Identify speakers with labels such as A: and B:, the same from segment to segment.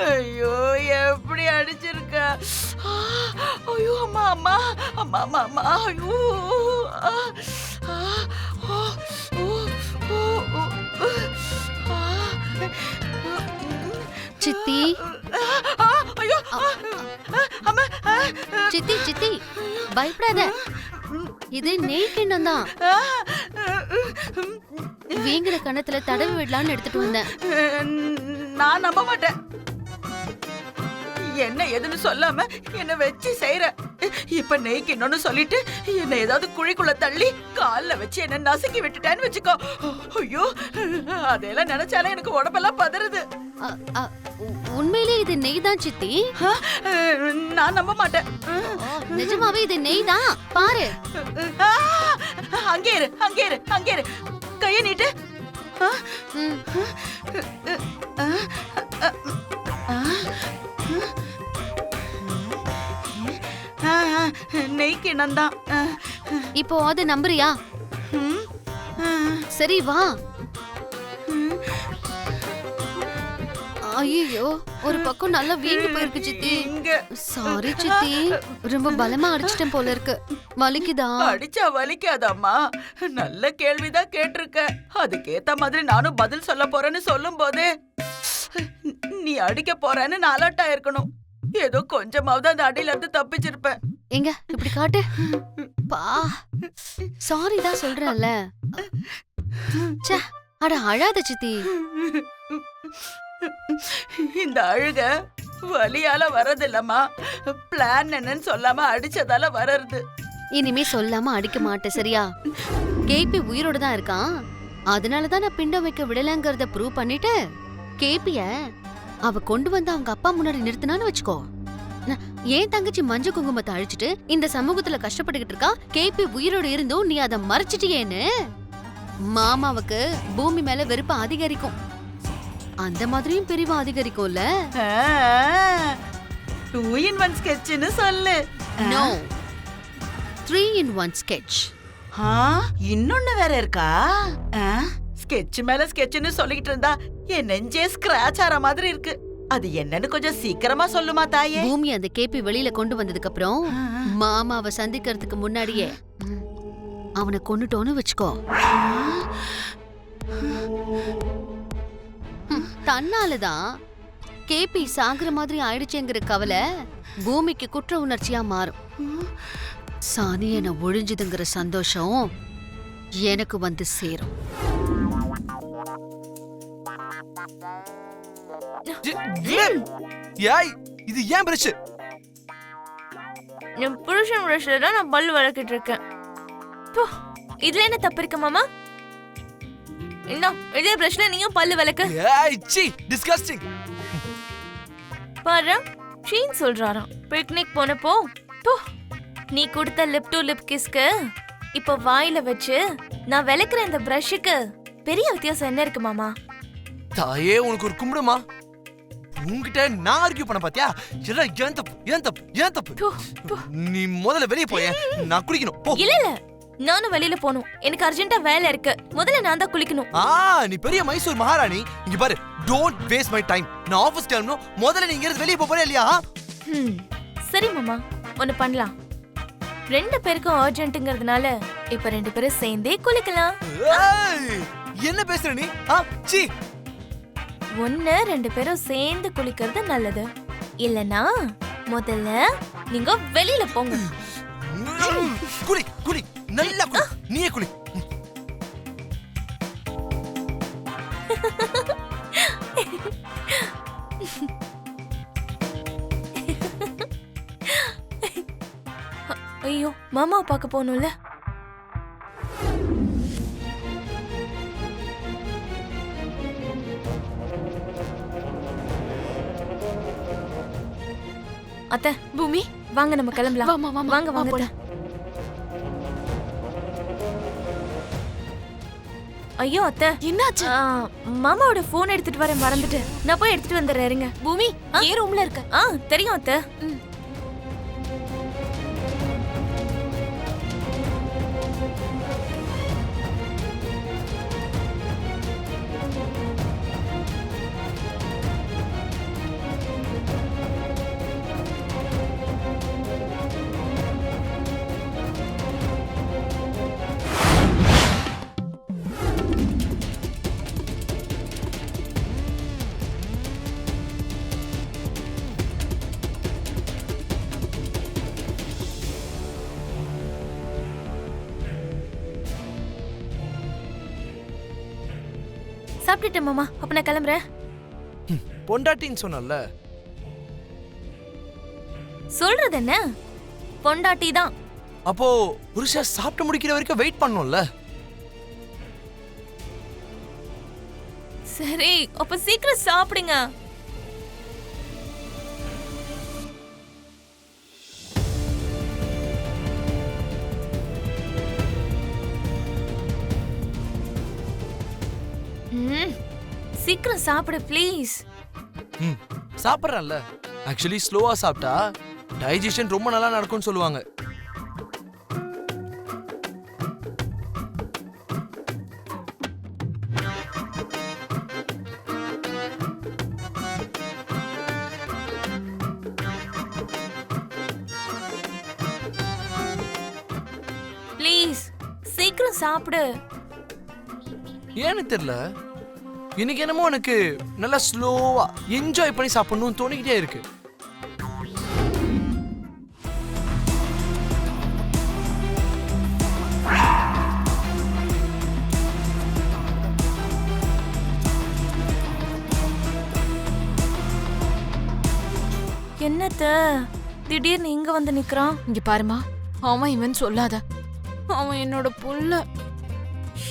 A: ஐயோ எப்படி அடிச்சிருக்கா! ஐயோ அம்மா அம்மா அம்மா அம்மா அம்மா ஐயோ! ஆ, ஆ, ஓ, ஓ, ஓ, ஓ, ஆ,
B: சித்தி
A: ஆ, ஐயோ! அம்மா!
B: சித்தி சித்தி பயப்படாத, இது நெய் கிண்ணம் தான். வீங்கிற கணத்துல தடவி விடலான்னு எடுத்துட்டு வந்தேன்.
A: நான் நம்ப மாட்டேன். என்ன எதுன்னு சொல்லாம என்ன வச்சு செய்யற. இப்ப நெய்க்கணும்னு சொல்லிட்டு என்ன ஏதாவது குழிக்குள்ள தள்ளி கால்ல வச்சு என்ன நசுக்கி விட்டுட்டேன்னு வச்சுக்கோ. ஐயோ, அதெல்லாம் நினைச்சாலே எனக்கு உடம்பெல்லாம் பதறுது.
B: உண்மையிலே இது நெய் தான் சித்தி.
A: நான் நம்ப மாட்டேன்.
B: நிஜமாவே இது நெய் தான், பாரு.
A: அங்கே இரு, அங்கே இரு, அங்கே இரு. கைய நீட்டு. நெய்க்கு நந்தான்.
B: இப்போ அது நம்புறியா? சரி வா. ஐயோ, ஒரு பக்கம் நல்லா வீங்கி போயிருக்கு சித்தி. சாரி சித்தி, ரொம்ப பலமா அடிச்சிட்டேன் போல இருக்கு. வலிக்குதா?
A: அடிச்சா வலிக்காதம்மா. நல்ல கேள்விதான் கேட்டிருக்க. அதுக்கேத்த மாதிரி நானும் பதில் சொல்ல போறேன்னு சொல்லும் போதே நீ அடிக்க போறேன்னு நான் அலர்ட்டா இருக்கணும். ஏதோ கொஞ்சமாவது அந்த அடியில இருந்து தப்பிச்சிருப்பேன்.
B: எங்க இப்படி காட்டு. பா, சாரி தான் சொல்றேன்ல. ச்சே, அட அழாத சித்தி.
A: இந்த அழுக வலியால வரதில்லம்மா, பிளான் என்னன்னு சொல்லாம அடிச்சதால வர்றது.
B: இனிமே சொல்லாம அடிக்க மாட்டேன், சரியா? கேபி உயிரோட தான் இருக்கான். அதனாலதான் நான் பிண்டம் வைக்க விடலங்கறத ப்ரூவ் பண்ணிட்டு கேபிய அவ கொண்டு வந்து அவங்க அப்பா முன்னாடி நிறுத்தினான்னு வச்சுக்கோ. ஏன் தங்கச்சி மஞ்சள் குங்குமத்தை அழிச்சிட்டு இந்த சமூகத்துல கஷ்டப்பட்டுக்கிட்டு இருக்கா, கேபி உயிரோட இருந்தும் நீ அதை மறைச்சிட்டியேன்னு மாமாவுக்கு பூமி மேல வெறுப்பு அதிகரிக்கும். அந்த மாதிரியும் பிரிவு அதிகரிக்கும்ல.
A: 2 in 1 sketchன்னு சொல்லு.
B: No, 3 in 1 sketch.
A: இன்னொன்னு வேற இருக்கா? ஸ்கெட்ச் மேல ஸ்கெட்ச்னு சொல்லிட்டு இருந்தா என் நெஞ்சே ஸ்கிராச் ஆற மாதிரி இருக்கு. அது என்னன்னு கொஞ்சம் சீக்கிரமா சொல்லுமா தாயே.
B: பூமி அந்த கேபி வெளியில கொண்டு வந்ததுக்கு அப்புறம் மாமாவை சந்திக்கிறதுக்கு முன்னாடியே அவனை கொன்னுட்டோன்னு வச்சுக்கோ. தன்னாலதான் கேபி சாகுற மாதிரி ஆயிடுச்சுங்கிற கவலை பூமிக்கு குற்ற உணர்ச்சியா மாறும். சாணியனை ஒழிஞ்சுதுங்கிற சந்தோஷம் எனக்கு வந்து சேரும்.
C: இது ஏன் பிரஷ்?
D: என் புருஷன் பிரஷ்ல தான் நான் பல்லு வளர்க்கிட்டு இருக்கேன். இதுல என்ன தப்பு இருக்கு மாமா? இன்னும் இதே பிரஷ்ல நீயும் பல்லு வளர்க்க.
C: டிஸ்கஸ்டிங்.
D: பாரு, ஷீன் சொல்றாராம் பிக்னிக் போனப்போ நீ கொடுத்த லிப் டு லிப் கிஸ்க்கு இப்ப வாயில வச்சு நான் விளக்குற இந்த பிரஷ்க்கு பெரிய வித்தியாசம் என்ன இருக்கு மாமா?
C: தாயே உனக்கு ஒரு கும்பிடுமா. உன்கிட்ட நான் ஆர்கியூ பண்ண பாத்தியா? ஏன் தப்பு ஏன் தப்பு ஏன் தப்பு? நீ முதல்ல வெளியே போய, நான் குளிக்கணும். போ.
D: இல்ல இல்ல, நானும் வெளியில போணும். எனக்கு அர்ஜென்ட்டா வேலை இருக்கு. முதல்ல நான் தான் குளிக்கணும்.
C: நீ பெரிய மைசூர் மகாராணி. இங்க பாரு, டோன்ட் வேஸ்ட் மை டைம். நான் ஆபீஸ் கிளம்பணும். முதல்ல நீ இங்க இருந்து வெளியே போறே இல்லையா?
D: சரி மாமா, ஒன்னு பண்ணலாம். 2 பேருக்கும் அர்ஜென்ட்ங்கிறதுனால இப்ப 2 பேரும் சேர்ந்தே குளிக்கலாம்.
C: என்ன பேசுற நீ? சீ,
D: 2 பேரும் சேர்ந்து குளிக்கிறது நல்லது. இல்லனா முதல்ல நீங்க வெளியில போங்க.
C: குளி குளி, நல்லா குளி. நீயே குளி.
D: ஐயோ, மாமாவை பார்க்க போகணும்ல. அத்தை, பூமி வாங்க நம்ம கிளம்பலாம். வாங்க வாங்க. ஐயோ அத்தை,
E: என்னாச்சு?
D: மாமாவோட போன் எடுத்துட்டு வரேன், மறந்துட்டு. நான் போய் எடுத்துட்டு வந்துடுறேன், இருங்க.
E: பூமி ஏன் ரூம்ல இருக்க?
D: தெரியும் அத்தை. சாப்பிட்டுட்டேன் மாமா. அப்ப நான் கிளம்புறேன்.
C: பொண்டாட்டின்னு சொன்னல.
D: சொல்றது என்ன? பொண்டாட்டி தான்.
C: அப்போ புருஷன் சாப்பிட்டு முடிக்கிற வரைக்கும் வெயிட் பண்ணணும்ல.
D: சரி, அப்ப சீக்கிரம் சாப்பிடுங்க. சீக்கிரம் சாப்பிடு ப்ளீஸ்.
C: சாப்பிட்றேன்ல. ஆக்சுவலி ஸ்லோவா சாப்பிட்டா டைஜஷன் ரொம்ப நல்லா நடக்கும்னு சொல்லுவாங்க.
D: ப்ளீஸ் சீக்கிரம் சாப்பிடு.
C: ஏன்னு தெரியல, இன்னைக்கு என்னமோ எனக்கு நல்லா ஸ்லோவா என்ஜாய் பண்ணி சாப்பிடணும்னு தோணிக்கிட்டே இருக்கு.
D: என்னத்த திடீர்னு இங்க வந்து நிக்கிறான்?
E: இங்க பாருமா, அவன் இவன் சொல்லாத. அவன் என்னோட புள்ள.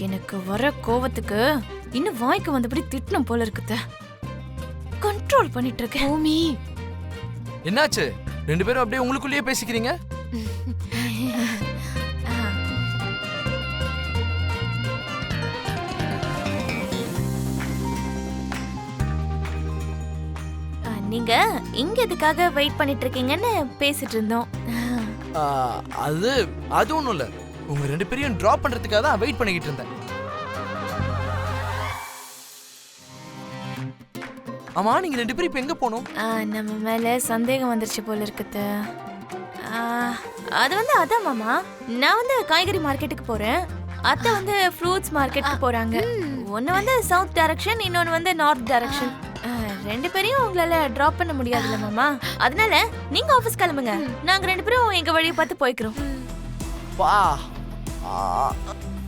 D: எனக்கு வர கோவத்துக்கு இன்னும் வாய்க்கு வந்தபடி திட்டணும் போல இருக்குத. கண்ட்ரோல் பண்ணிட்டு இருக்கேன்.
E: பூமி,
C: என்னாச்சு? ரெண்டு பேரும் அப்படியே உங்களுக்குள்ளேயே பேசிக்கிறீங்க.
D: நீங்க இங்க எதுக்காக வெயிட் பண்ணிட்டு இருக்கீங்கன்னு பேசிட்டு இருந்தோம்.
C: அது ஒண்ணும் இல்ல. உங்க ரெண்டு பேரையும் டிராப் பண்றதுக்காக தான் வெயிட் பண்ணிக்கிட்டு இருந்தேன். ஆமா, நீங்க ரெண்டு பேரும் இப்ப எங்க போனோம்?
D: நம்ம மேல சந்தேகம் வந்துருச்சு போல இருக்குது. அது வந்து அதான் மாமா, நான் வந்து காய்கறி மார்க்கெட்டுக்கு போறேன், அத்தை வந்து ஃப்ரூட்ஸ் மார்க்கெட்டுக்கு போறாங்க. ஒன்னு வந்து சவுத் டைரக்ஷன், இன்னொன்னு வந்து நார்த் டைரக்ஷன். ரெண்டு பேரையும் உங்களால டிராப் பண்ண முடியாதுல்ல மாமா, அதனால நீங்க ஆபீஸ் கிளம்புங்க, நாங்க ரெண்டு பேரும் எங்க வழியை பார்த்து போய்க்கிறோம்.
C: வா,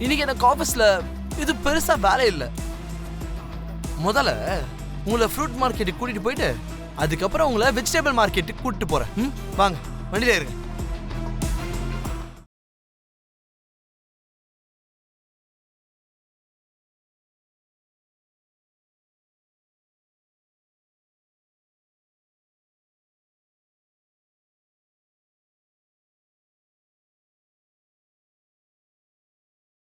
C: இன்னைக்கு எனக்கு ஆபீஸ்ல இது பெருசா வேலை இல்ல. முதல்ல உங்களை ஃப்ரூட் மார்க்கெட்டுக்கு கூட்டிட்டு போயிட்டு அதுக்கப்புறம் உங்களை வெஜிடபிள் மார்க்கெட்டுக்கு கூட்டிட்டு போறேன். வாங்க, வண்டியில இருங்க.